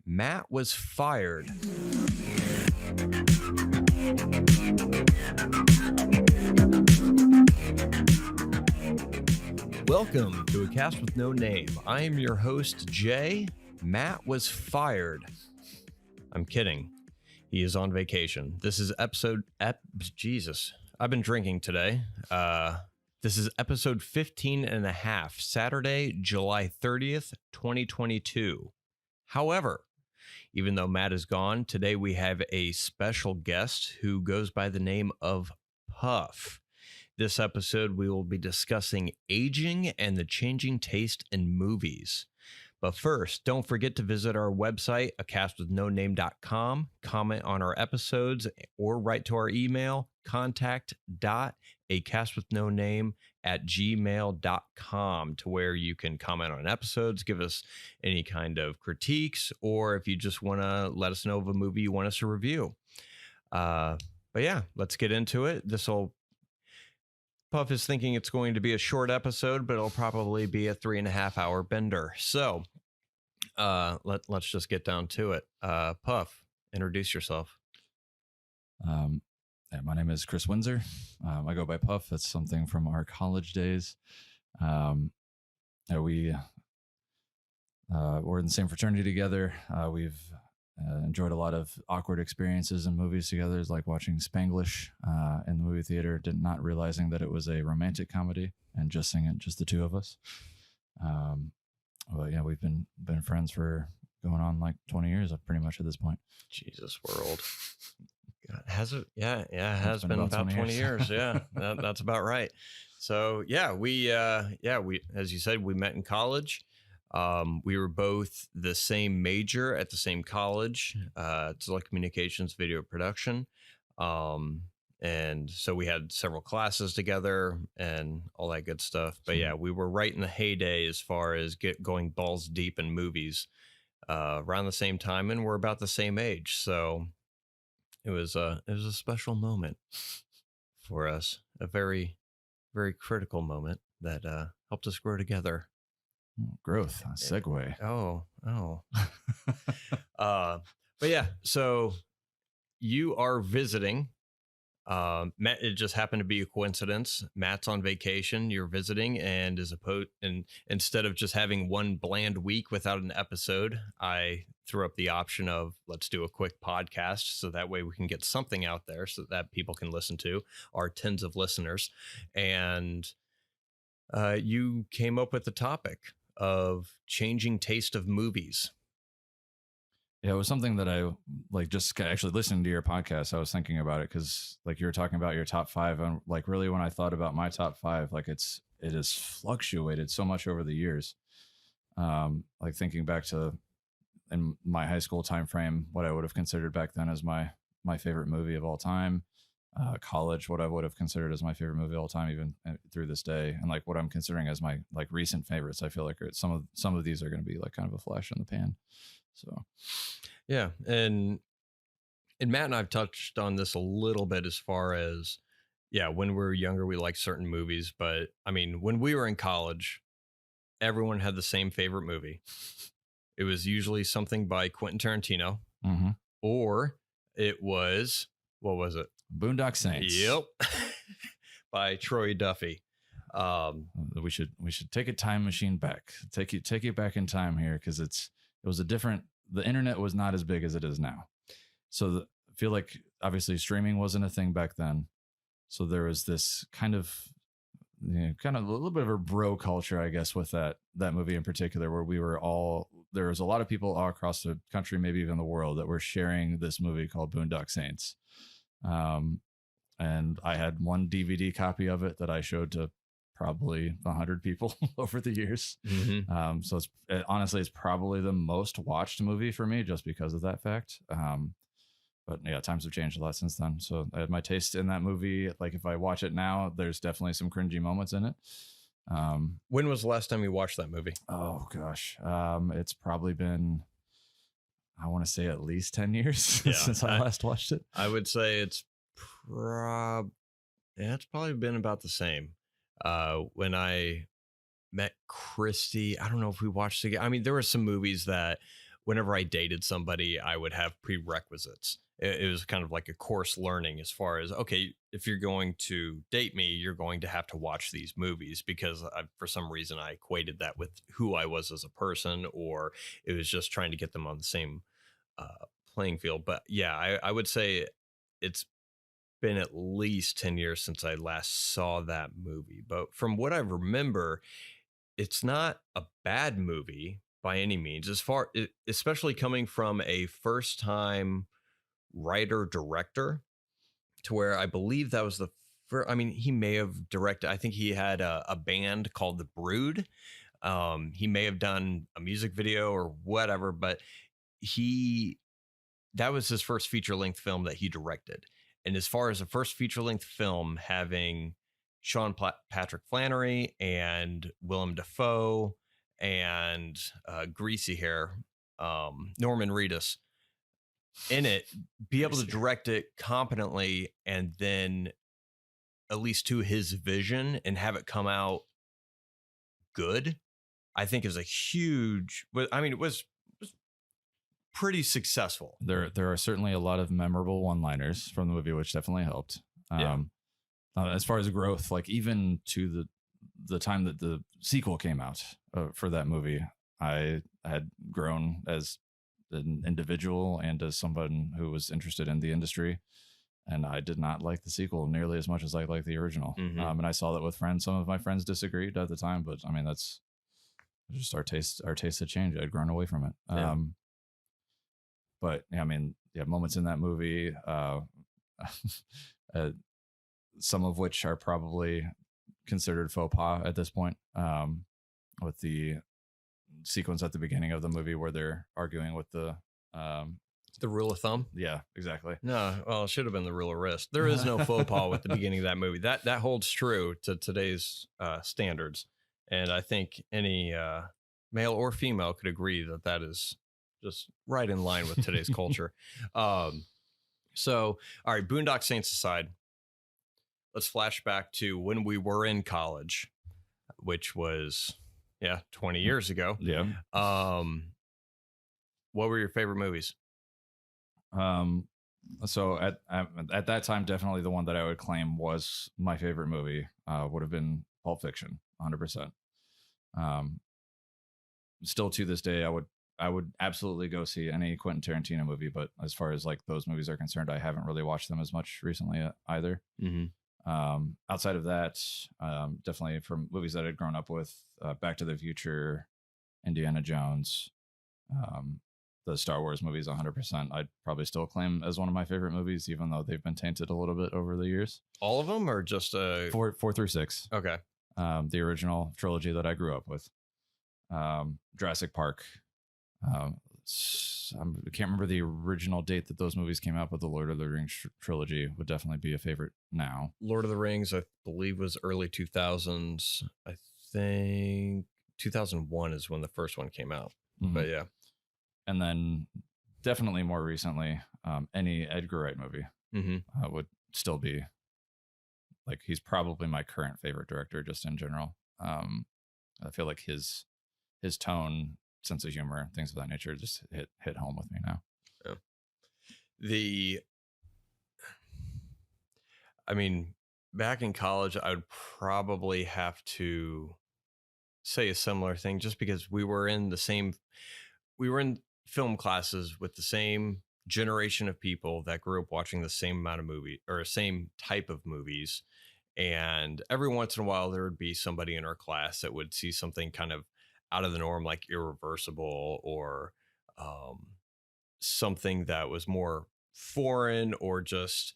Matt was fired. Welcome to A Cast with No Name. I am your host, Jay. Matt was fired. I'm kidding. He is on vacation. This is Jesus. I've been drinking today. This is episode 15 and a half, Saturday, July 30th, 2022. However, even though Matt is gone, today we have a special guest who goes by the name of Puff. This episode, we will be discussing aging and the changing taste in movies. But first, don't forget to visit our website, acastwithnoname.com, comment on our episodes, or write to our email, contact.acastwithnoname@gmail.com, to where you can comment on episodes, give us any kind of critiques, or if you just want to let us know of a movie you want us to review. But yeah, let's get into it. Puff is thinking it's going to be a short episode, but it'll probably be a 3.5 hour bender. So let's just get down to it. Puff, introduce yourself. Yeah, my name is Chris Windsor. I go by Puff. That's something from our college days. We're in the same fraternity together. We've enjoyed a lot of awkward experiences in movies together, like watching Spanglish in the movie theater, not realizing that it was a romantic comedy and just singing, just the two of us. Well, yeah, we've been friends for going on like 20 years pretty much at this point. Jesus world. God, has it? Yeah, it has been about 20 years. Yeah, that's about right. So yeah, we as you said, we met in college. We were both the same major at the same college, telecommunications, video production. And so we had several classes together and all that good stuff. But yeah, we were right in the heyday as far as going balls deep in movies around the same time, and we're about the same age. So it was a special moment for us, a very, very critical moment that helped us grow together. Growth, segue. Oh. But yeah, so you are visiting. Matt, it just happened to be a coincidence. Matt's on vacation. You're visiting, and instead of just having one bland week without an episode, I threw up the option of let's do a quick podcast, so that way we can get something out there so that people can listen to, our tens of listeners. And you came up with the topic of changing taste of movies. Yeah, it was something that I like just actually listening to your podcast. I was thinking about it because like you were talking about your top five, and like really when I thought about my top five, like it has fluctuated so much over the years. Like thinking back to in my high school time frame, what I would have considered back then as my favorite movie of all time. College, what I would have considered as my favorite movie of all time, even through this day, and like what I'm considering as my like recent favorites. I feel like some of these are going to be like kind of a flash in the pan. So, yeah, and Matt and I've touched on this a little bit as far as when we were younger, we liked certain movies, but I mean, when we were in college, everyone had the same favorite movie. It was usually something by Quentin Tarantino, or it was what was it? Boondock Saints. Yep. By Troy Duffy. We should take a time machine back. Take it back in time here, because the internet was not as big as it is now. So I feel like obviously streaming wasn't a thing back then. So there was this kind of a little bit of a bro culture, I guess, with that movie in particular, where there was a lot of people all across the country, maybe even the world, that were sharing this movie called Boondock Saints. And I had one DVD copy of it that I showed to probably 100 people over the years. So honestly, it's probably the most watched movie for me just because of that fact. But yeah, times have changed a lot since then. So I had my taste in that movie. Like if I watch it now, there's definitely some cringy moments in it. When was the last time you watched that movie? Oh gosh. It's probably been, I want to say at least 10 years since I last watched it. I would say it's probably been about the same. When I met Christy, I don't know if we watched together. I mean, there were some movies that whenever I dated somebody, I would have prerequisites. It was kind of like a course learning as far as, okay, if you're going to date me, you're going to have to watch these movies, because for some reason I equated that with who I was as a person, or it was just trying to get them on the same playing field. But yeah, I would say it's been at least 10 years since I last saw that movie. But from what I remember, it's not a bad movie by any means, especially coming from a first time writer director, to where I believe that was the first. I mean, he may have directed, I think he had a band called The Brood. He may have done a music video or whatever, but that was his first feature length film that he directed. And as far as a first feature length film, having Patrick Flannery and Willem Dafoe and greasy hair Norman Reedus in it, be able to direct it competently, and then at least to his vision, and have it come out good, I think is a huge. I mean, it was pretty successful. There are certainly a lot of memorable one-liners from the movie, which definitely helped. As far as growth, like even to the time that the sequel came out for that movie, I had grown as an individual and as someone who was interested in the industry, and I did not like the sequel nearly as much as I liked the original. And I saw that with friends. Some of my friends disagreed at the time, but I mean, that's just our taste had changed. I'd grown away from it. But I mean, moments in that movie, some of which are probably considered faux pas at this point, with the sequence at the beginning of the movie where they're arguing with the rule of thumb. Yeah, exactly. No, well, it should have been the rule of wrist. There is no faux pas with the beginning of that movie. That holds true to today's standards, and I think any male or female could agree that is just right in line with today's culture. So, all right, Boondock Saints aside, let's flash back to when we were in college, which was 20 years ago. Yeah. What were your favorite movies? So at that time, definitely the one that I would claim was my favorite movie would have been Pulp Fiction, 100%. Still to this day, I would absolutely go see any Quentin Tarantino movie, but as far as like those movies are concerned, I haven't really watched them as much recently either. Outside of that, definitely from movies that I'd grown up with, Back to the Future, Indiana Jones, the Star Wars movies, 100%. I'd probably still claim as one of my favorite movies, even though they've been tainted a little bit over the years. All of them, or just 4 through 6? Okay. The original trilogy that I grew up with. Jurassic Park. I can't remember the original date that those movies came out, but the Lord of the Rings trilogy would definitely be a favorite now. Lord of the Rings, I believe, was early 2000s. I think 2001 is when the first one came out. But yeah. And then definitely more recently, any Edgar Wright movie would still be like, he's probably my current favorite director just in general. I feel like his tone, sense of humor, things of that nature just hit home with me now. I mean, back in college, I would probably have to say a similar thing, just because we were in film classes with the same generation of people that grew up watching the same amount of movie or same type of movies. And every once in a while, there would be somebody in our class that would see something kind of out of the norm, like Irreversible, or something that was more foreign or just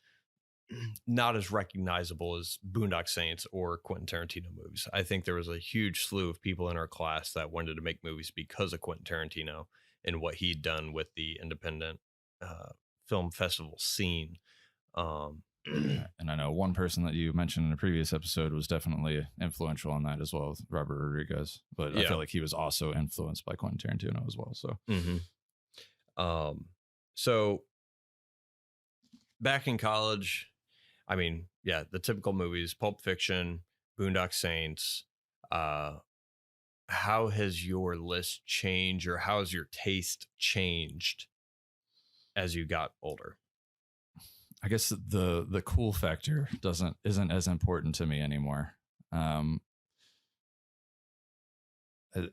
not as recognizable as Boondock Saints or Quentin Tarantino movies. I think there was a huge slew of people in our class that wanted to make movies because of Quentin Tarantino and what he'd done with the independent film festival scene. And I know one person that you mentioned in a previous episode was definitely influential on that as well, with Robert Rodriguez. But I feel like he was also influenced by Quentin Tarantino as well. So, so back in college, I mean, the typical movies: Pulp Fiction, Boondock Saints. how has your list changed, or how has your taste changed as you got older? I guess the cool factor isn't as important to me anymore.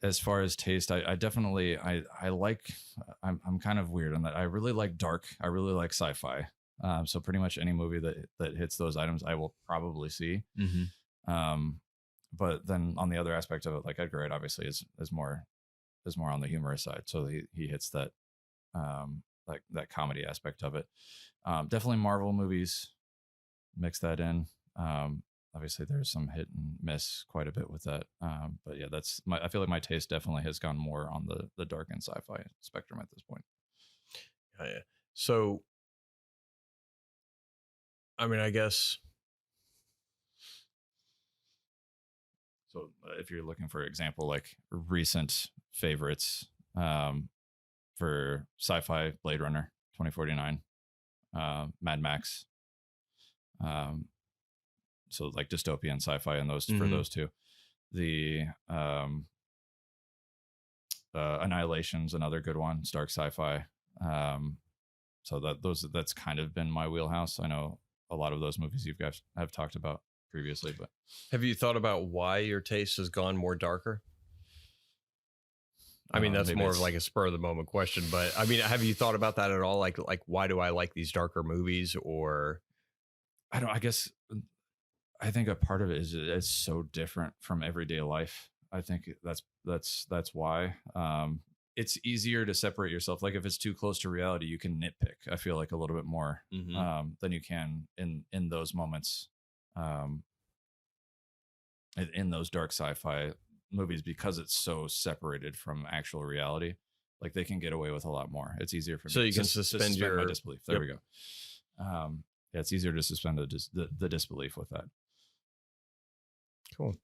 As far as taste, I definitely I like. I'm kind of weird in that I really like dark. I really like sci-fi. So pretty much any movie that hits those items, I will probably see. Um, but then on the other aspect of it, like Edgar Wright, obviously is more on the humorous side. So he hits that like that comedy aspect of it. Definitely Marvel movies, mix that in. Obviously there's some hit and miss quite a bit with that. But yeah, I feel like my taste definitely has gone more on the dark and sci-fi spectrum at this point. Oh, yeah. So, I mean, I guess. So if you're looking for example, like recent favorites, for sci-fi, Blade Runner 2049, Mad Max, so like dystopian sci-fi, and those for those two. The Annihilation's another good one. It's dark sci-fi. So that's kind of been my wheelhouse. I know a lot of those movies you guys have talked about previously, but Have you thought about why your taste has gone more darker? I mean, that's more of like a spur of the moment question, but I mean, have you thought about that at all? Like why do I like these darker movies? Or I guess I think a part of it is it's so different from everyday life. I think that's why. It's easier to separate yourself. Like if it's too close to reality, you can nitpick. I feel like a little bit more than you can in those moments, in those dark sci-fi movies, because it's so separated from actual reality. Like they can get away with a lot more. It's easier for me. So you can suspend my disbelief. There we go. Yeah, it's easier to suspend the disbelief with that. Cool.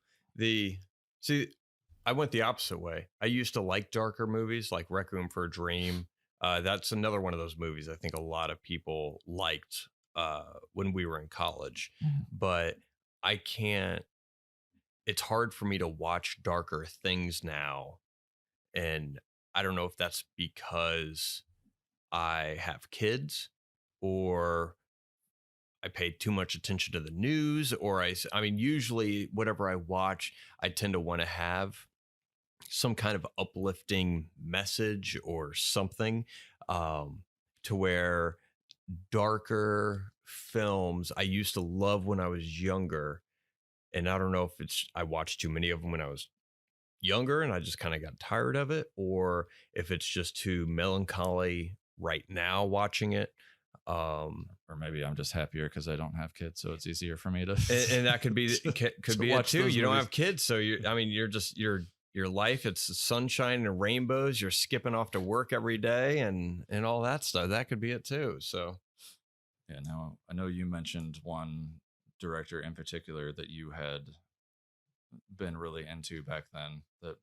I went the opposite way. I used to like darker movies like Requiem for a Dream. That's another one of those movies I think a lot of people liked when we were in college. But I can't. It's hard for me to watch darker things now. And I don't know if that's because I have kids, or I pay too much attention to the news, or I mean, usually whatever I watch, I tend to want to have some kind of uplifting message or something, to where darker films I used to love when I was younger. And I don't know if I watched too many of them when I was younger and I just kind of got tired of it, or if it's just too melancholy right now watching it. Or maybe I'm just happier because I don't have kids, so it's easier for me to. And that could be could be it too. You don't have kids, so you're just your life. It's sunshine and rainbows. You're skipping off to work every day and all that stuff. That could be it too. So yeah. Now I know you mentioned one director in particular that you had been really into back then. That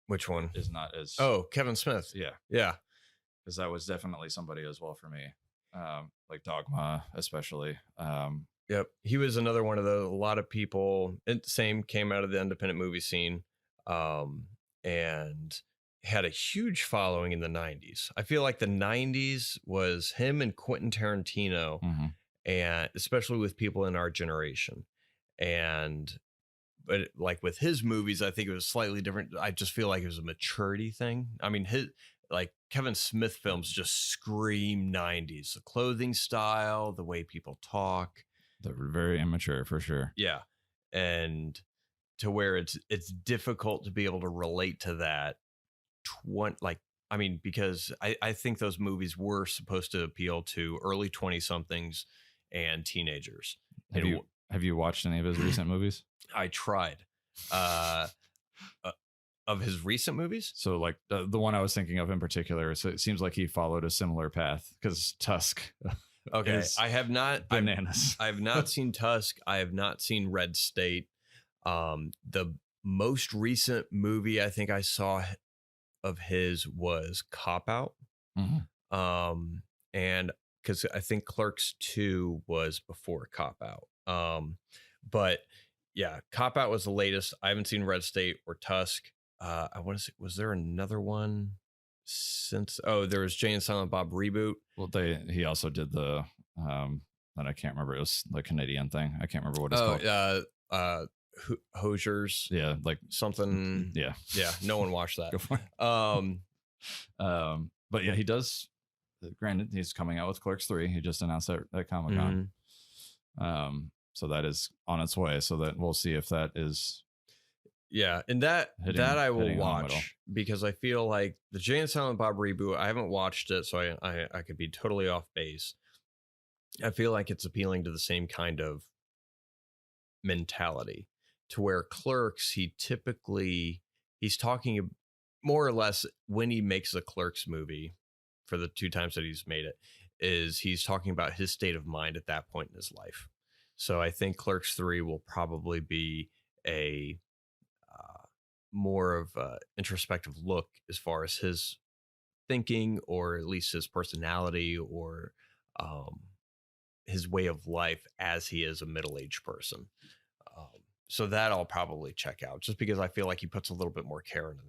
which one is not as Kevin Smith? Yeah. Because that was definitely somebody as well for me, like Dogma, especially. Yep, he was another one of those. A lot of people, same, came out of the independent movie scene, and had a huge following in the 90s. I feel like the 90s was him and Quentin Tarantino, and especially with people in our generation. But like with his movies, I think it was slightly different. I just feel like it was a maturity thing. I mean, like Kevin Smith films just scream 90s. The clothing style, the way people talk. They're very immature for sure. Yeah. And to where it's difficult to be able to relate to that. Because I think those movies were supposed to appeal to early 20-somethings and teenagers. Have you watched any of his recent movies? I tried. Of his recent movies? So like the one I was thinking of in particular, so it seems like he followed a similar path, because Tusk. Okay, I have not. Bananas. I have not seen Tusk. I have not seen Red State. The most recent movie I think I saw of his was Cop Out. And because I think Clerks 2 was before Cop Out. But yeah, Cop Out was the latest. I haven't seen Red State or Tusk. I want to say, was there another one since? Oh, there was Jay and Silent Bob reboot. Well, he also did the and I can't remember. It was the Canadian thing. I can't remember what it's called. Hosiers. Yeah, like something. Yeah, no one watched that. Go for it. But yeah, he does. Granted, he's coming out with Clerks 3. He just announced that at Comic-Con. So that is on its way. So that we'll see if that is. Yeah, and that I will watch because I feel like the Jay and Silent Bob reboot, I haven't watched it, so I could be totally off base. I feel like it's appealing to the same kind of mentality, to where Clerks, he's talking more or less when he makes a Clerks movie, for the 2 times that he's made it, is he's talking about his state of mind at that point in his life. So I think Clerks 3 will probably be a more of a introspective look as far as his thinking, or at least his personality, or his way of life as he is a middle-aged person. So that I'll probably check out, just because I feel like he puts a little bit more care into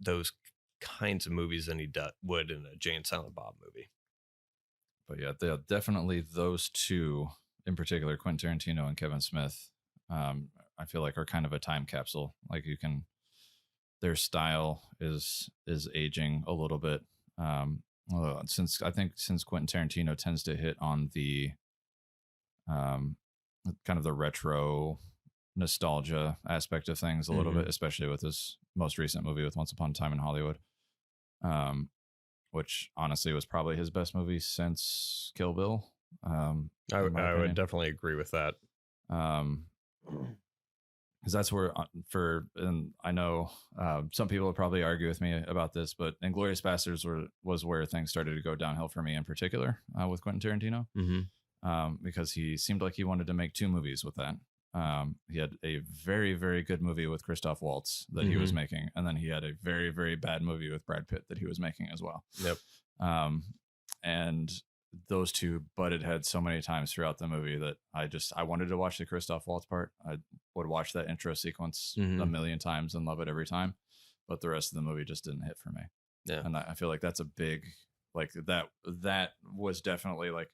those kinds of movies than he would in a Jay and Silent Bob movie. But yeah, definitely those two in particular, Quentin Tarantino and Kevin Smith, I feel like are kind of a time capsule. Like their style is aging a little bit. Since Quentin Tarantino tends to hit on the kind of the retro nostalgia aspect of things a little bit, especially with his most recent movie with Once Upon a Time in Hollywood, which honestly was probably his best movie since Kill Bill. I would definitely agree with that. Because that's where and I know some people will probably argue with me about this, but Inglourious Basterds was where things started to go downhill for me in particular with Quentin Tarantino, because he seemed like he wanted to make 2 movies with that. He had a very, very good movie with Christoph Waltz that he was making, and then he had a very, very bad movie with Brad Pitt that he was making as well. Yep. And those 2 butted heads so many times throughout the movie that I wanted to watch the Christoph Waltz part. I would watch that intro sequence a million times and love it every time, but the rest of the movie just didn't hit for me. Yeah. And I feel like that's a big, like that was definitely like,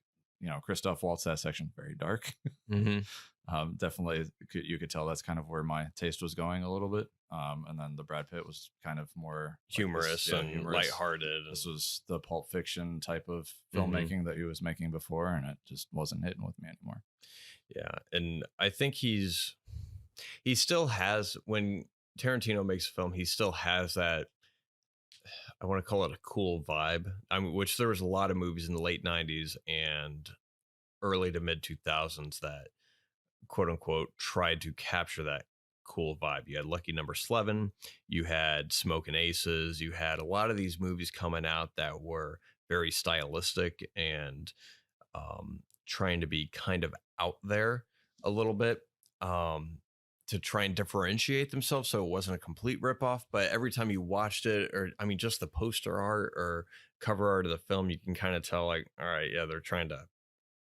Christoph Waltz, that section, very dark. Definitely you could tell that's kind of where my taste was going a little bit. And then the Brad Pitt was kind of more humorous and lighthearted. This was the Pulp Fiction type of filmmaking that he was making before, and it just wasn't hitting with me anymore. Yeah. And I think he still has, when Tarantino makes a film, he still has that, I want to call it a cool vibe. Which there was a lot of movies in the late 90s and early to mid 2000s that quote unquote tried to capture that cool vibe. You had Lucky Number 11, you had Smokin' Aces, you had a lot of these movies coming out that were very stylistic and trying to be kind of out there a little bit, to try and differentiate themselves, so it wasn't a complete ripoff. But every time you watched it, or just the poster art or cover art of the film, you can kind of tell, like, all right, yeah, they're trying to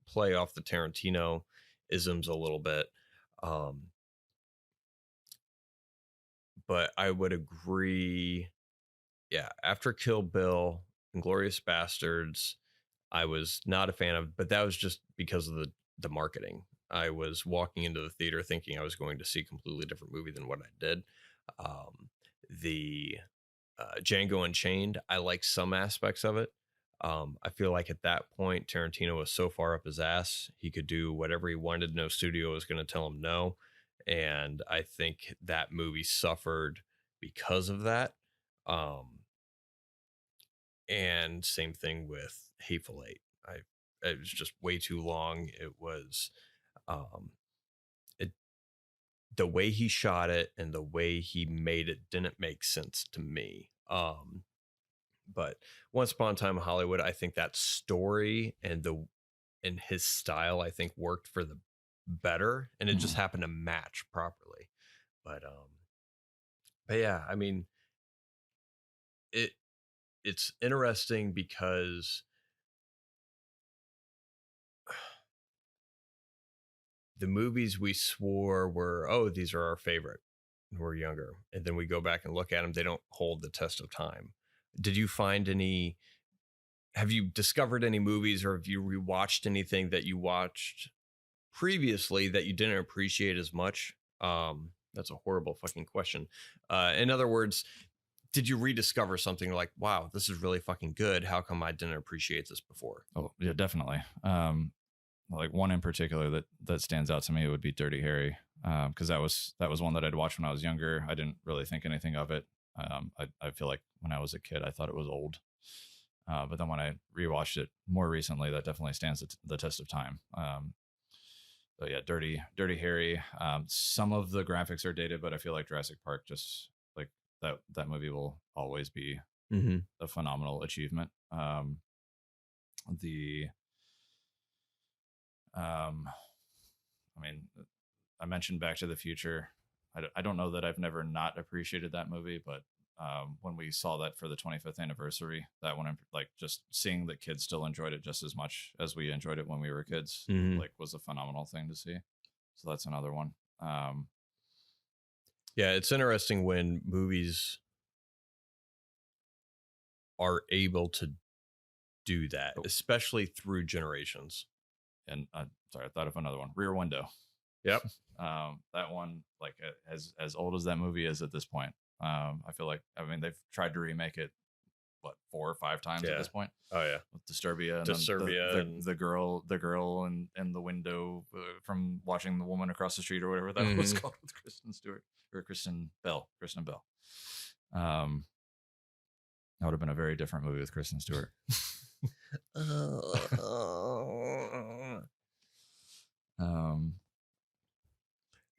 play off the Tarantino isms a little bit. But I would agree, yeah, after Kill Bill, Inglourious Basterds, I was not a fan of, but that was just because of the marketing. I was walking into the theater thinking I was going to see a completely different movie than what I did. The Django Unchained, I like some aspects of it. I feel like at that point, Tarantino was so far up his ass, he could do whatever he wanted. No studio was going to tell him no. And I think that movie suffered because of that. And same thing with Hateful Eight. It was just way too long. It was, the way he shot it and the way he made it didn't make sense to me. But Once Upon a Time in Hollywood, I think that story and his style, I think, worked for the better, and it just happened to match properly. But yeah, I mean, it's interesting because the movies we swore were, oh, these are our favorite when we're younger, and then we go back and look at them, they don't hold the test of time. Did you find any? Have you discovered any movies, or have you rewatched anything that you watched previously that you didn't appreciate as much? That's a horrible fucking question. In other words, did you rediscover something like, wow, this is really fucking good? How come I didn't appreciate this before? Oh yeah, definitely. Like one in particular that stands out to me would be Dirty Harry, because that was one that I'd watched when I was younger. I didn't really think anything of it. I feel like when I was a kid, I thought it was old. But then when I rewatched it more recently, that definitely stands the test of time. But yeah, Dirty Harry. Some of the graphics are dated, but I feel like Jurassic Park, just like that movie will always be a phenomenal achievement. I mean, I mentioned Back to the Future. I don't know that I've never not appreciated that movie, but when we saw that for the 25th anniversary, that one, like just seeing that kids still enjoyed it just as much as we enjoyed it when we were kids, like was a phenomenal thing to see. So that's another one. Yeah, it's interesting when movies are able to do that, especially through generations. And sorry, I thought of another one, Rear Window. Yep. That one, like as old as that movie is at this point, I feel like, I mean, they've tried to remake it, what, 4 or 5 times at this point. Oh yeah, with Disturbia, and the girl in the window from watching the woman across the street or whatever that was called, with Kristen Stewart or Kristen Bell. That would have been a very different movie with Kristen Stewart. But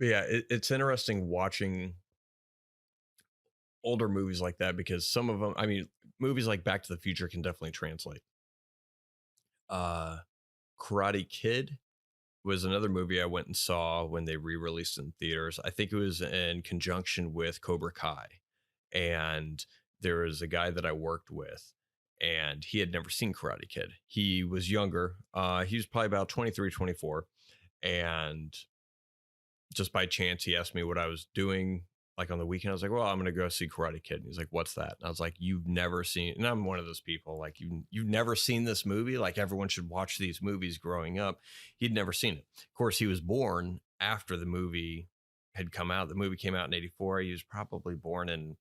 yeah, it's interesting watching older movies like that, because some of them, I mean, movies like Back to the Future can definitely translate. Karate Kid was another movie I went and saw when they re-released in theaters. I think it was in conjunction with Cobra Kai. And there was a guy that I worked with, and he had never seen Karate Kid. He was younger. He was probably about 23, 24. And just by chance, he asked me what I was doing like on the weekend. I was like, well, I'm going to go see Karate Kid. And he's like, what's that? And I was like, you've never seen, and I'm one of those people, like, you've never seen this movie? Like, everyone should watch these movies growing up. He'd never seen it. Of course, he was born after the movie had come out. The movie came out in 84. He was probably born in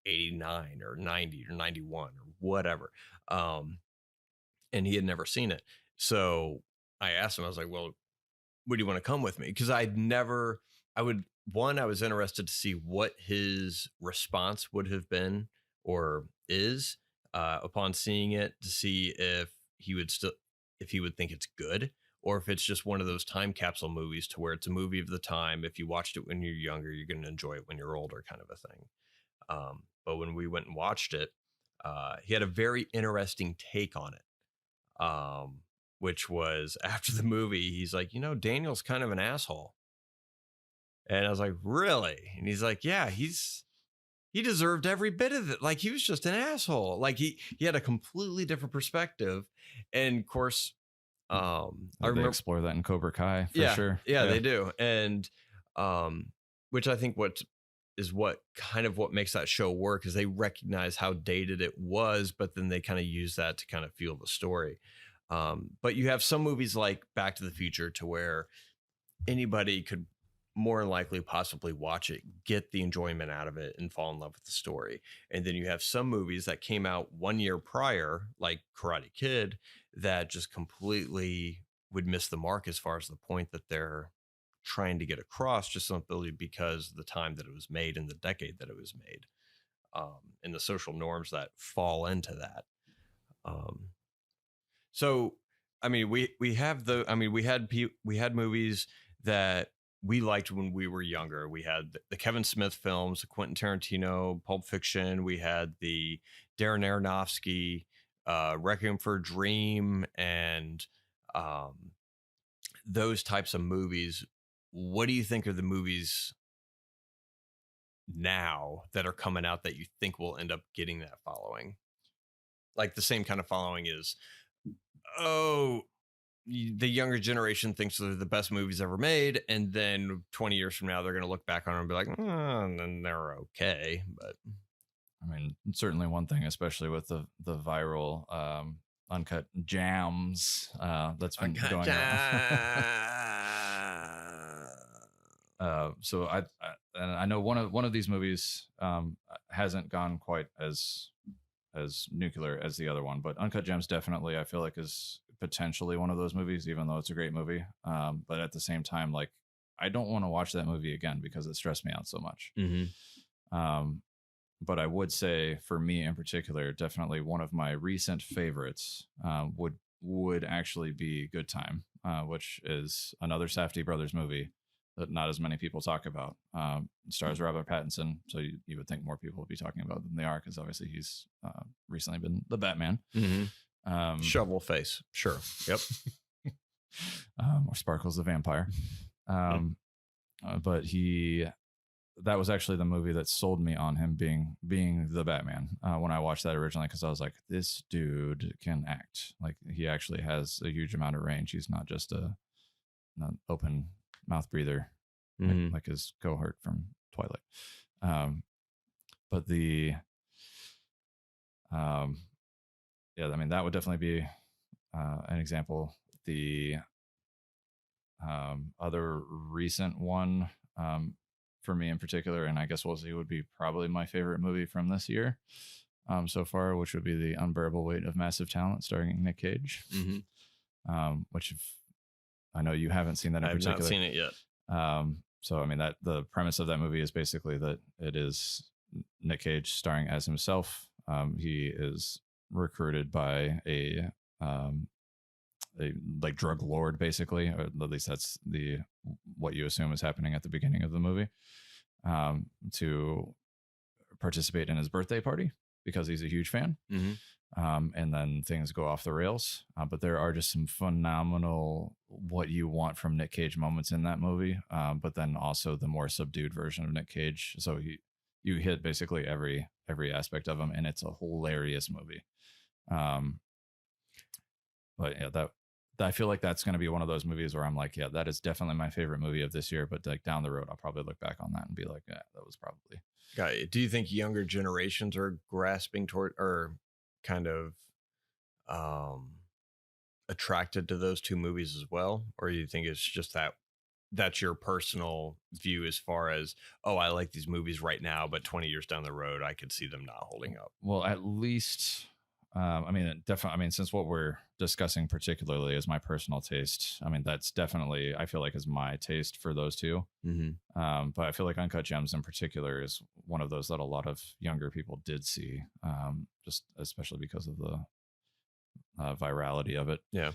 89 or 90 or 91 or whatever. And he had never seen it. So I asked him, I was like, well, would you want to come with me? Because I was interested to see what his response would have been, or is, upon seeing it, to see if he would think it's good, or if it's just one of those time capsule movies to where it's a movie of the time. If you watched it when you're younger, you're going to enjoy it when you're older, kind of a thing. But when we went and watched it, he had a very interesting take on it, which was, after the movie, he's like, Daniel's kind of an asshole. And I was like, really? And he's like, yeah, he deserved every bit of it. Like, he was just an asshole. Like, he had a completely different perspective. And of course, I remember, explore that in Cobra Kai for sure. Yeah, they do. And which I think what makes that show work is they recognize how dated it was, but then they kind of use that to kind of fuel the story. But you have some movies like Back to the Future, to where anybody could more likely possibly watch it, get the enjoyment out of it, and fall in love with the story. And then you have some movies that came out 1 year prior, like Karate Kid, that just completely would miss the mark as far as the point that they're trying to get across, just simply because of the time that it was made and the decade that it was made, and the social norms that fall into that. So, I mean, we had movies that we liked when we were younger. We had the Kevin Smith films, the Quentin Tarantino, Pulp Fiction. We had the Darren Aronofsky, Requiem for a Dream, and those types of movies. What do you think are the movies now that are coming out that you think will end up getting that following? Like the same kind of following is, oh, the younger generation thinks they're the best movies ever made, and then 20 years from now they're going to look back on them and be like, and then they're okay. But I mean, certainly one thing, especially with the viral uncut jams that's been going on. So I know one of these movies hasn't gone quite as nuclear as the other one, but Uncut Gems definitely I feel like is potentially one of those movies, even though it's a great movie. But at the same time, like I don't want to watch that movie again because it stressed me out so much. But I would say for me in particular, definitely one of my recent favorites would actually be Good Time, which is another Safdie brothers movie that not as many people talk about. Stars Robert Pattinson, so you would think more people would be talking about than they are, because obviously he's recently been the Batman. Shovel face, sure, yep. Or Sparkles the Vampire. But that was actually the movie that sold me on him being the Batman when I watched that originally, because I was like, this dude can act. Like he actually has a huge amount of range. He's not just an open mouth breather like his cohort from Twilight. But the yeah, I mean that would definitely be an example. The other recent one for me in particular, and I guess we'll see, would be probably my favorite movie from this year so far, which would be The Unbearable Weight of Massive Talent, starring Nick Cage. Which I know you haven't seen that in particular. I've not seen it yet. So I mean that the premise of that movie is basically that it is Nick Cage starring as himself. He is recruited by a like drug lord, basically, or at least that's what you assume is happening at the beginning of the movie, to participate in his birthday party because he's a huge fan. And then things go off the rails. But there are just some phenomenal what you want from Nick Cage moments in that movie. But then also the more subdued version of Nick Cage. So you hit basically every aspect of him, and it's a hilarious movie. But yeah, I feel like that's going to be one of those movies where I'm like, yeah, that is definitely my favorite movie of this year. But like down the road, I'll probably look back on that and be like, yeah, that was probably. Got it. Do you think younger generations are grasping toward or kind of attracted to those two movies as well? Or you think it's just that's your personal view as far as, oh, I like these movies right now, but 20 years down the road, I could see them not holding up? Well, at least... I mean, definitely. I mean, since what we're discussing particularly is my personal taste, I mean, that's definitely, I feel like, is my taste for those two. But I feel like Uncut Gems in particular is one of those that a lot of younger people did see, just especially because of the virality of it. Yeah.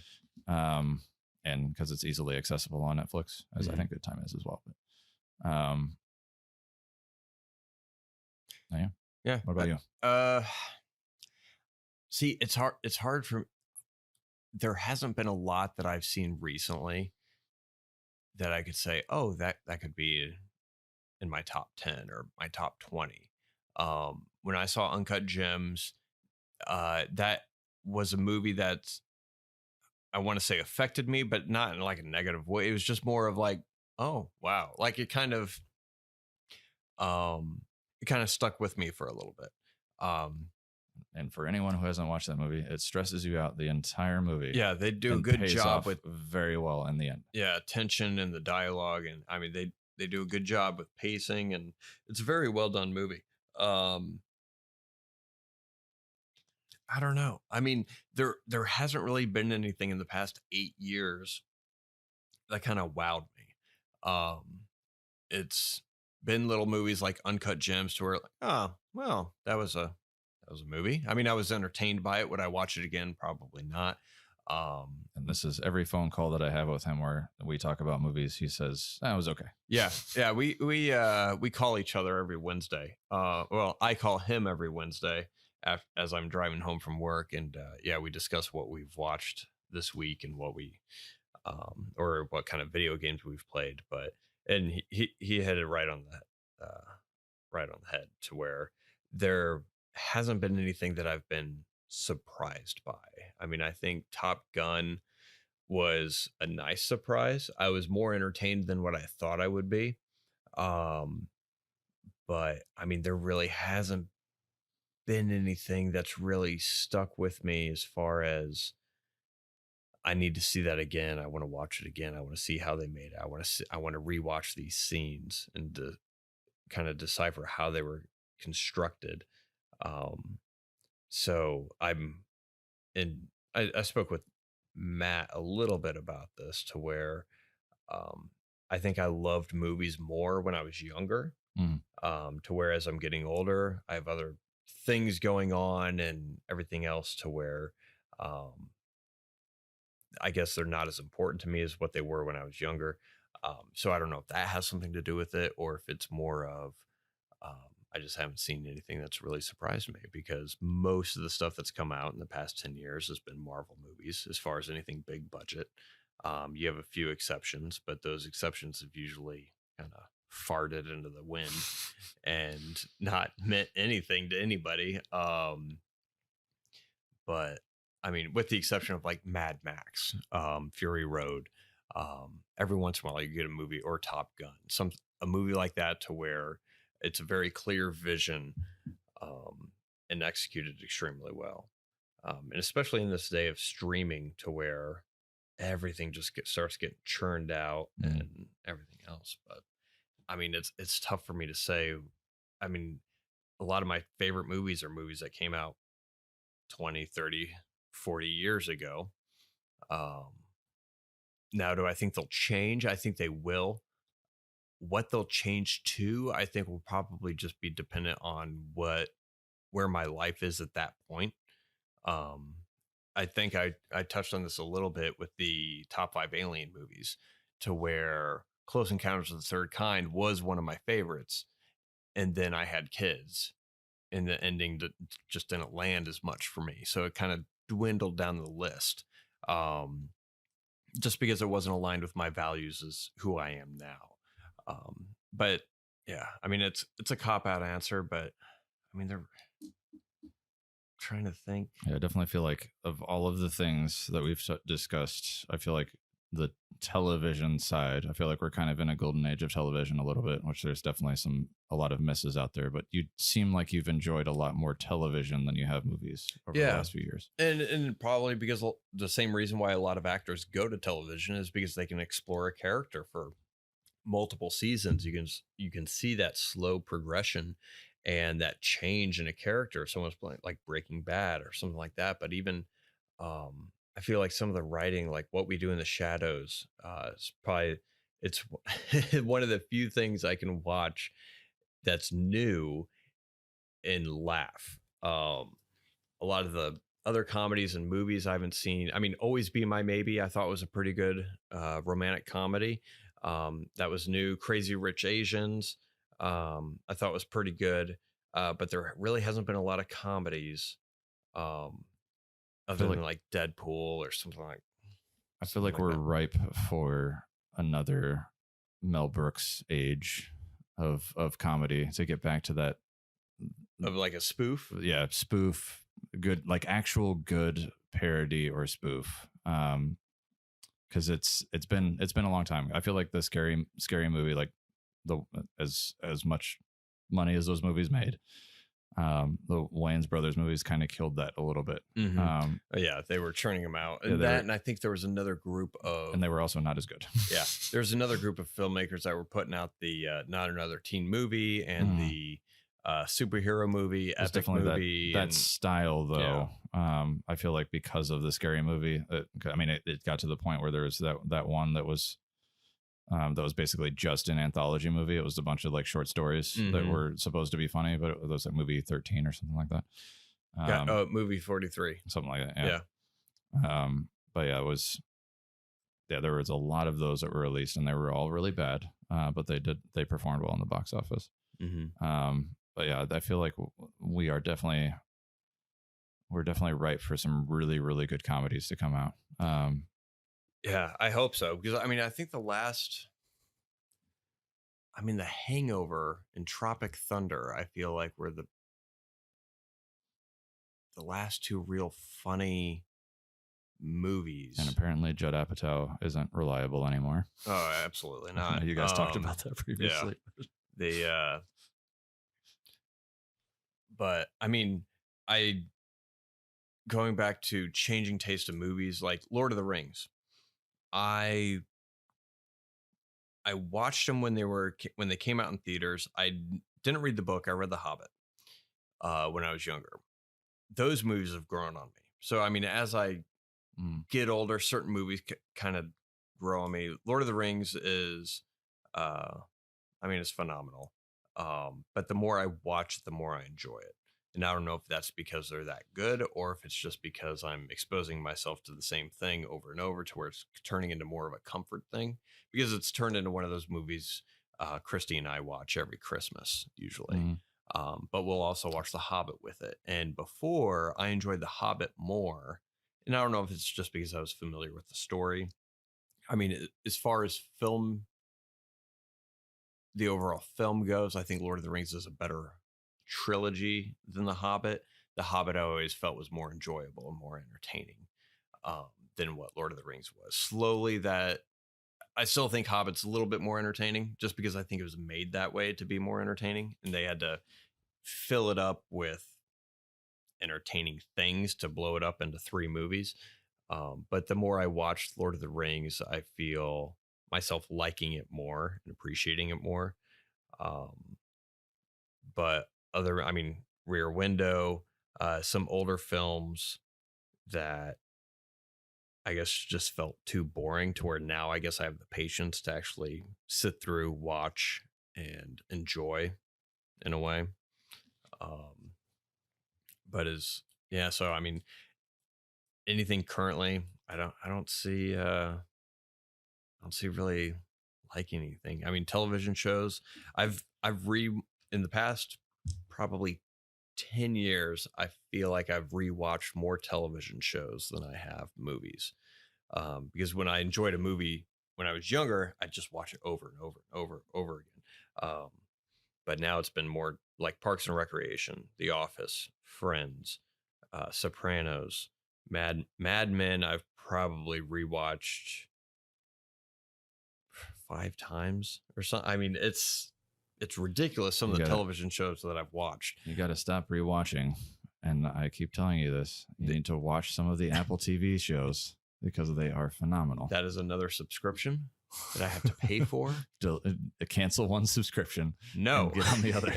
And because it's easily accessible on Netflix, as I think Good Time is as well. But, yeah. Yeah. What about you? See, it's hard. It's hard for. There hasn't been a lot that I've seen recently that I could say, oh, that could be in my top 10 or my top 20. When I saw Uncut Gems, that was a movie that I want to say affected me, but not in like a negative way. It was just more of like, oh, wow. Like it kind of stuck with me for a little bit. And for anyone who hasn't watched that movie, it stresses you out the entire movie. Yeah, they do a good job with very well in the end. Yeah, tension and the dialogue, and I mean they do a good job with pacing, and it's a very well done movie. I don't know. I mean, there hasn't really been anything in the past 8 years that kind of wowed me. It's been little movies like Uncut Gems to where like, oh, well, that was a movie. I mean, I was entertained by it. Would I watch it again? Probably not. And this is every phone call that I have with him where we talk about movies. He says, that was okay. Yeah. We call each other every Wednesday. Well, I call him every Wednesday as I'm driving home from work. And we discuss what we've watched this week and what we, or what kind of video games we've played. And he hit it right on the head to where there hasn't been anything that I've been surprised by. I mean, I think Top Gun was a nice surprise. I was more entertained than what I thought I would be. Um, but I mean, there really hasn't been anything that's really stuck with me as far as I need to see that again. I want to watch it again. I want to see how they made it. I want to rewatch these scenes and to kind of decipher how they were constructed. Um, so I'm and I spoke with Matt a little bit about this to where um, I think I loved movies more when I was younger. Mm. To where as I'm getting older, I have other things going on and everything else to where um, I guess they're not as important to me as what they were when I was younger. So I don't know if that has something to do with it or if it's more of I just haven't seen anything that's really surprised me because most of the stuff that's come out in the past 10 years has been Marvel movies as far as anything big budget. You have a few exceptions, but those exceptions have usually kind of farted into the wind and not meant anything to anybody. But I mean, with the exception of like Mad Max, Fury Road, every once in a while you get a movie or Top Gun, a movie like that to where it's a very clear vision um, and executed extremely well. And especially in this day of streaming, to where everything just starts getting churned out and everything else. But I mean, it's tough for me to say. I mean, a lot of my favorite movies are movies that came out 20, 30, 40 years ago. Um, Now, do I think they'll change? I think they will. What they'll change to, I think will probably just be dependent on where my life is at that point. Um, I think I touched on this a little bit with the top 5 Alien movies, to where Close Encounters of the Third Kind was one of my favorites, and then I had kids, and the ending just didn't land as much for me, so it kind of dwindled down the list. Um, just because it wasn't aligned with my values as who I am now. But yeah, I mean it's a cop out answer, but I mean they're trying to think. Yeah, I definitely feel like of all of the things that we've discussed, I feel like the television side, I feel like we're kind of in a golden age of television a little bit, which there's definitely a lot of misses out there, but you seem like you've enjoyed a lot more television than you have movies over the last few years. And probably because the same reason why a lot of actors go to television is because they can explore a character for multiple seasons. You can see that slow progression and that change in a character. If someone's playing like Breaking Bad or something like that, but even I feel like some of the writing, like What We Do in the Shadows, it's one of the few things I can watch that's new and laugh. A lot of the other comedies and movies I haven't seen. I mean, Always Be My Maybe, I thought was a pretty good romantic comedy. That was new. Crazy Rich Asians, I thought was pretty good. But there really hasn't been a lot of comedies other than like Deadpool or something like. I feel like we're ripe for another Mel Brooks age of comedy to get back to that. Of like a spoof? Yeah, spoof, good, like actual good parody or spoof. Because it's been a long time. I feel like the scary movie, like as much money as those movies made, the Wayans brothers movies kind of killed that a little bit. Mm-hmm. Yeah, they were churning them out, and and I think there was another group of, and they were also not as good. Yeah, there's another group of filmmakers that were putting out the Not Another Teen Movie and the superhero movie, it's epic movie. That style, though. Yeah. I feel like because of the scary movie, I mean, it got to the point where there was that one that was basically just an anthology movie. It was a bunch of like short stories that were supposed to be funny, but it was like movie 13 or something like that. Movie 43, something like that. Yeah. But yeah, it was. Yeah, there was a lot of those that were released, and they were all really bad. But they performed well in the box office. But yeah, I feel like we're definitely ripe for some really, really good comedies to come out. Yeah, I hope so, because I mean, I think The Hangover and Tropic Thunder, I feel like were the last two real funny movies. And apparently Judd Apatow isn't reliable anymore. Oh, absolutely not. You guys talked about that previously. Yeah. But I mean, going back to changing taste of movies, like Lord of the Rings. I watched them when they came out in theaters. I didn't read the book. I read The Hobbit when I was younger. Those movies have grown on me. So I mean, as I get older, certain movies kind of grow on me. Lord of the Rings is, it's phenomenal. But the more I watch it, the more I enjoy it. And I don't know if that's because they're that good or if it's just because I'm exposing myself to the same thing over and over to where it's turning into more of a comfort thing, because it's turned into one of those movies Christy and I watch every Christmas usually. But we'll also watch The Hobbit with it. And before, I enjoyed The Hobbit more. And I don't know if it's just because I was familiar with the story. I mean, as far as the overall film goes, I think Lord of the Rings is a better trilogy than The Hobbit. The Hobbit I always felt was more enjoyable and more entertaining than what Lord of the Rings was. Slowly, that I still think Hobbit's a little bit more entertaining, just because I think it was made that way to be more entertaining, and they had to fill it up with entertaining things to blow it up into 3 movies. But the more I watched Lord of the Rings, I feel myself liking it more and appreciating it more. But Rear Window, some older films that I guess just felt too boring, to where now I guess I have the patience to actually sit through, watch, and enjoy in a way. So I mean, anything currently, I don't see really like anything. I mean, television shows, I've in the past probably 10 years, I feel like I've rewatched more television shows than I have movies. Because when I enjoyed a movie when I was younger, I just watch it over and over and over and over again. But now it's been more like Parks and Recreation, The Office, Friends, Sopranos, Mad Men. I've probably rewatched 5 times or something. I mean, it's ridiculous, some of the television shows that I've watched. You got to stop rewatching. And I keep telling you this. You need to watch some of the Apple TV shows because they are phenomenal. That is another subscription that I have to pay for. Cancel one subscription. No. Get on the other.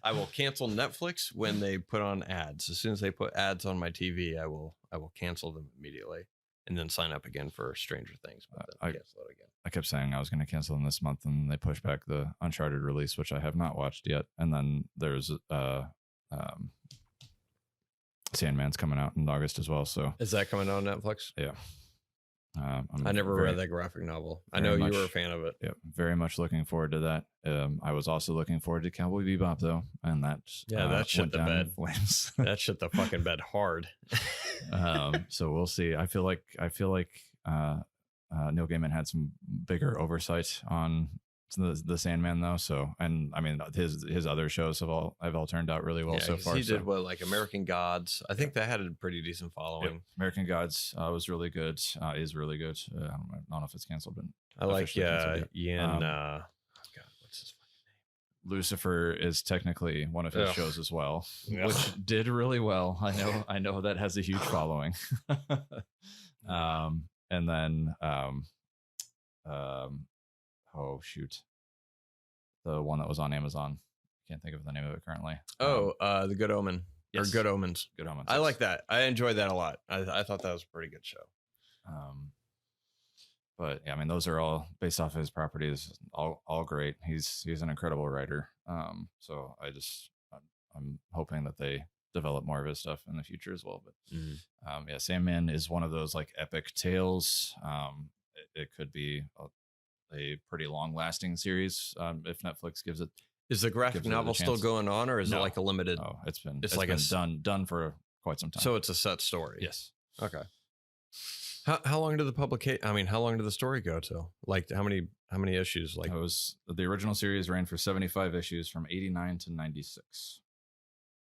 I will cancel Netflix when they put on ads. As soon as they put ads on my TV, I will cancel them immediately, and then sign up again for Stranger Things. But then cancel it again. I kept saying I was going to cancel them this month, and they pushed back the Uncharted release, which I have not watched yet. And then there's Sandman's coming out in August as well. So is that coming out on Netflix? Yeah. I never read that graphic novel. I know you were a fan of it. Yeah, very much looking forward to that. I was also looking forward to Cowboy Bebop though, and that shit the bed. That shit the fucking bed hard. So we'll see. I feel like Neil Gaiman had some bigger oversight on the Sandman though. So, and I mean his other shows have all turned out really well so far. He did like American Gods. I think that had a pretty decent following. Yep. American Gods was really good. Is really good. I don't know if it's canceled, but I like Ian. God, what's his fucking name? Lucifer is technically one of his shows as well, which did really well. I know that has a huge following. And then oh shoot, the one that was on Amazon. Can't think of the name of it currently. The Good Omen. Yes. Or Good Omens. Good Omens. I like that. I enjoyed that a lot. I thought that was a pretty good show. But yeah, I mean, those are all based off of his properties. All great. He's an incredible writer. So I'm hoping that they develop more of his stuff in the future as well. But Sandman is one of those like epic tales. It could be a pretty long lasting series if Netflix gives it. Is the graphic novel still going on, or is it like a limited? Oh, it's been done for quite some time. So it's a set story. Yes. Okay. How long did how long did the story go till? Like how many issues? Like it was the original series ran for 75 issues from 89 to 96.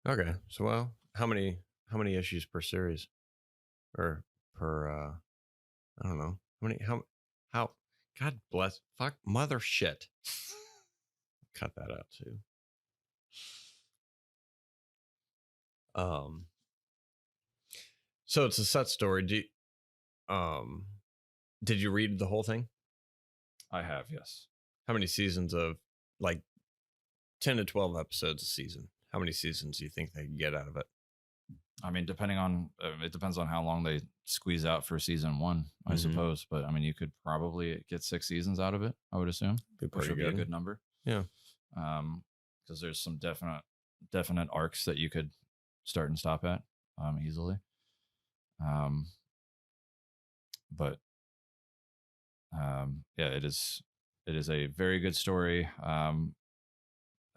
Okay. So how many issues per series or per I don't know how God bless fuck mother shit. Cut that out too. So it's a set story. Did you read the whole thing? I have, yes. How many seasons of like 10 to 12 episodes a season? How many seasons do you think they can get out of it? I mean, depending on it depends on how long they squeeze out for season one, I suppose. But I mean, you could probably get 6 seasons out of it, I would assume, which would be a good number. Yeah. Because there's some definite arcs that you could start and stop at easily. But yeah, it is a very good story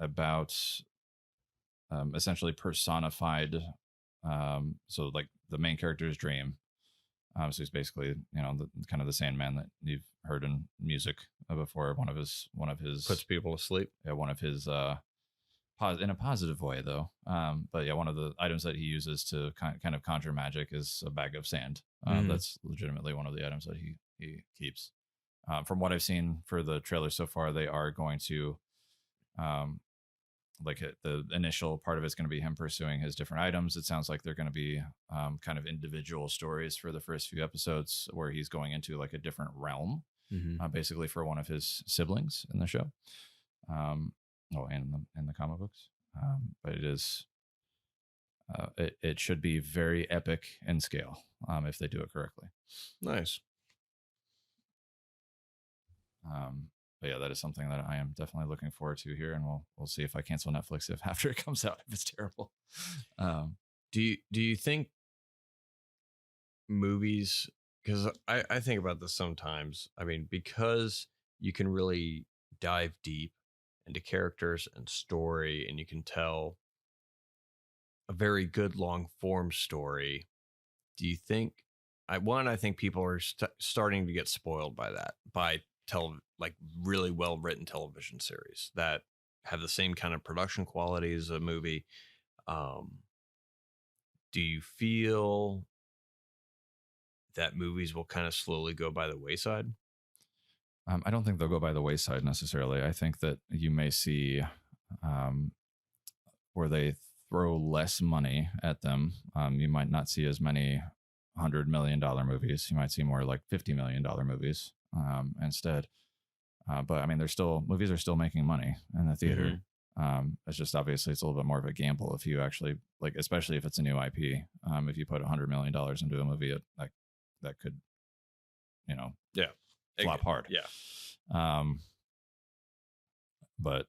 about essentially personified. So like the main character's dream. So he's basically, kind of the Sandman that you've heard in music before. One of his puts people to sleep. Yeah, one of his in a positive way though. But yeah, one of the items that he uses to kind of conjure magic is a bag of sand. That's legitimately one of the items that he keeps. From what I've seen for the trailer so far, they are going to the initial part of it's going to be him pursuing his different items. It sounds like they're going to be kind of individual stories for the first few episodes where he's going into like a different realm, basically for one of his siblings in the show. And in the comic books. But it is, it should be very epic in scale if they do it correctly. Nice. But yeah, that is something that I am definitely looking forward to here, and we'll see if I cancel Netflix after it comes out if it's terrible. Do you think movies? Because I think about this sometimes. I mean, because you can really dive deep into characters and story, and you can tell a very good long form story. Do you think? I think people are starting to get spoiled by that, by like really well written television series that have the same kind of production quality as a movie. Do you feel that movies will kind of slowly go by the wayside? I don't think they'll go by the wayside necessarily. I think that you may see where they throw less money at them. You might not see as many $100 million movies. You might see more like $50 million movies instead. But I mean, movies are still making money in the theater. It's just obviously it's a little bit more of a gamble if you actually like, especially if it's a new IP. If you put $100 million into a movie, that could, flop hard. Yeah. But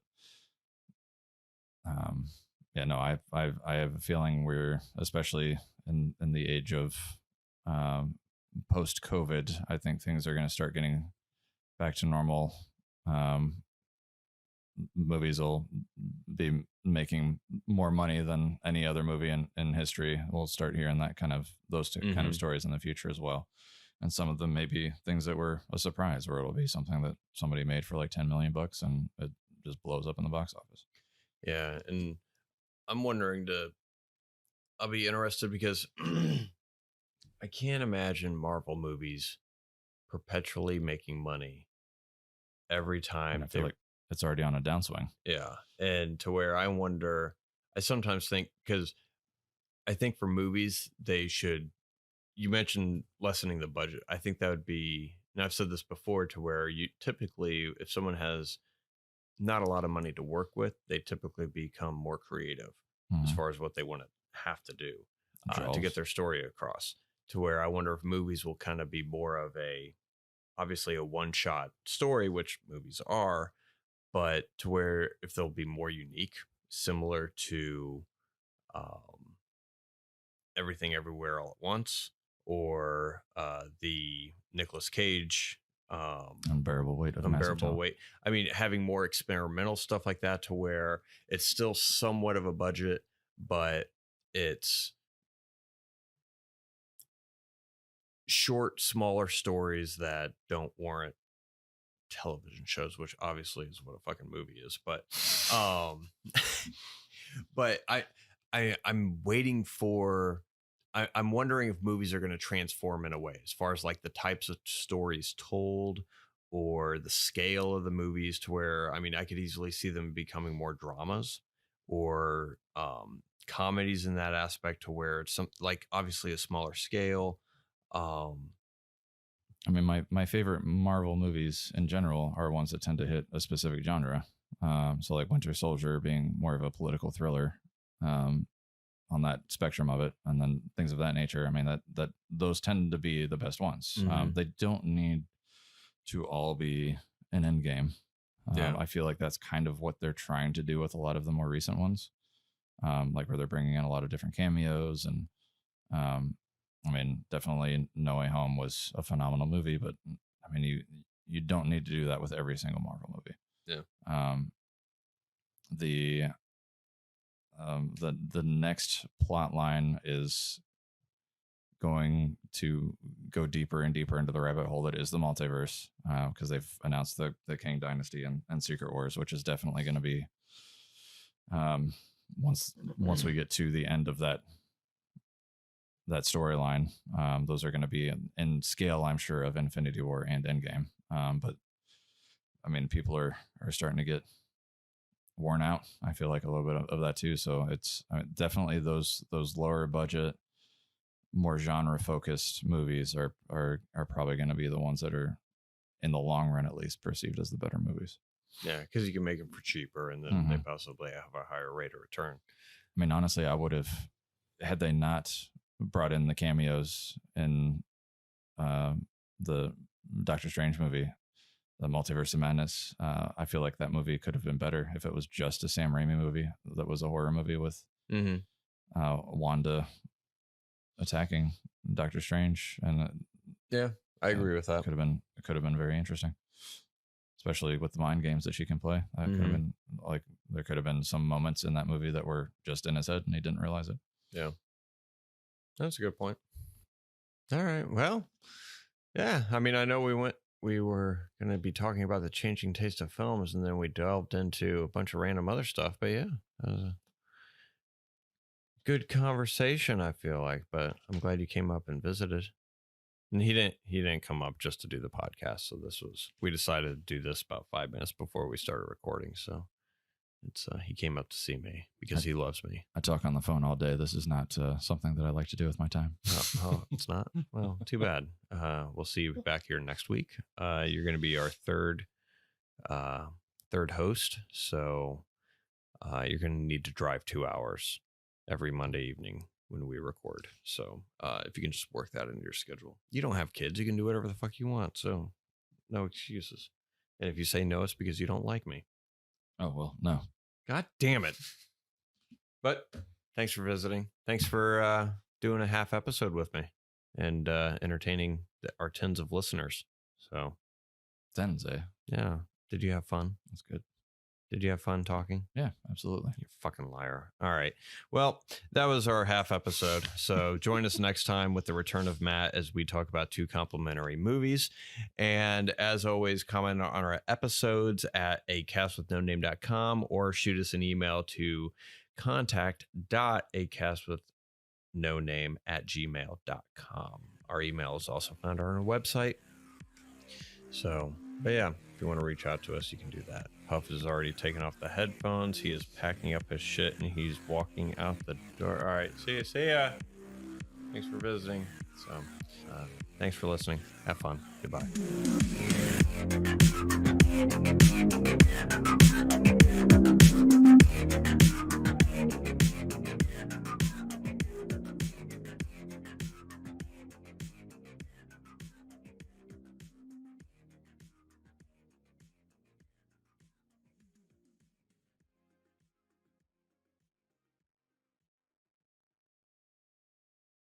yeah, no, I have a feeling we're, especially in the age of post COVID, I think things are going to start getting back to normal. Movies will be making more money than any other movie in history. We'll start hearing those kind of stories in the future as well. And some of them may be things that were a surprise, or it'll be something that somebody made for like $10 million and it just blows up in the box office. Yeah. And I'm wondering I'll be interested because I can't imagine Marvel movies perpetually making money every time. I feel like it's already on a downswing. Yeah. And to where I sometimes think, because I think for movies, you mentioned lessening the budget. I think that would be, and I've said this before, to where you typically, if someone has not a lot of money to work with, they typically become more creative as far as what they want to have to do to get their story across. To where I wonder if movies will kind of be more of obviously a one-shot story, which movies are, but to where if they'll be more unique, similar to Everything Everywhere All at Once, or the Nicolas Cage Unbearable Weight of Unbearable Weight. I mean, having more experimental stuff like that, to where it's still somewhat of a budget, but it's short, smaller stories that don't warrant television shows, which obviously is what a fucking movie is. But but I'm waiting for I'm wondering if movies are going to transform in a way as far as like the types of stories told or the scale of the movies to where, I mean, I could easily see them becoming more dramas or comedies in that aspect to where it's some like obviously a smaller scale. Um, I mean, my favorite Marvel movies in general are ones that tend to hit a specific genre. So like Winter Soldier being more of a political thriller, on that spectrum of it, and then things of that nature. I mean, that those tend to be the best ones. They don't need to all be an end game. Yeah. I feel like that's kind of what they're trying to do with a lot of the more recent ones, like where they're bringing in a lot of different cameos. And I mean, definitely No Way Home was a phenomenal movie, but I mean, you don't need to do that with every single Marvel movie. Yeah. The next plot line is going to go deeper and deeper into the rabbit hole that is the multiverse, because they've announced the Kang Dynasty and Secret Wars, which is definitely going to be once we get to the end of that storyline. Those are going to be in scale, I'm sure, of Infinity War and Endgame. But I mean, people are starting to get worn out. I feel like a little bit of that too. So it's definitely those lower budget, more genre focused movies are probably going to be the ones that are, in the long run at least, perceived as the better movies. Yeah, because you can make them for cheaper, and then they possibly have a higher rate of return. I mean, honestly, I would have, had they not brought in the cameos in the Doctor Strange movie, the Multiverse of Madness, I feel like that movie could have been better if it was just a Sam Raimi movie that was a horror movie with Wanda attacking Doctor Strange. And yeah, I agree with that. It could have been very interesting, especially with the mind games that she can play. That could have been like, there could have been some moments in that movie that were just in his head and he didn't realize it. Yeah, that's a good point. All right, well, yeah, I mean, I know we were going to be talking about the changing taste of films, and then we delved into a bunch of random other stuff. But yeah, that was a good conversation, I feel like. But I'm glad you came up and visited. And he didn't come up just to do the podcast. So we decided to do this about 5 minutes before we started recording. So it's he came up to see me because he loves me. I talk on the phone all day. This is not something that I like to do with my time. Oh, it's not? Well, too bad. We'll see you back here next week. You're going to be our third host. So you're going to need to drive 2 hours every Monday evening when we record. So if you can just work that into your schedule. You don't have kids. You can do whatever the fuck you want. So no excuses. And if you say no, it's because you don't like me. Oh, well, no. God damn it. But thanks for visiting. Thanks for doing a half episode with me and entertaining our tens of listeners. So Tens, eh? Yeah. Did you have fun? That's good. Did you have fun talking? Yeah, absolutely. You fucking liar. All right. Well, that was our half episode. So join us next time with the return of Matt as we talk about 2 complimentary movies. And as always, comment on our episodes at acastwithnoname.com or shoot us an email to contact.acastwithnoname@gmail.com. Our email is also found on our website. So, but yeah, if you want to reach out to us, you can do that. Puff has already taken off the headphones. He is packing up his shit and he's walking out the door. All right. See ya. Thanks for visiting. So, thanks for listening. Have fun. Goodbye.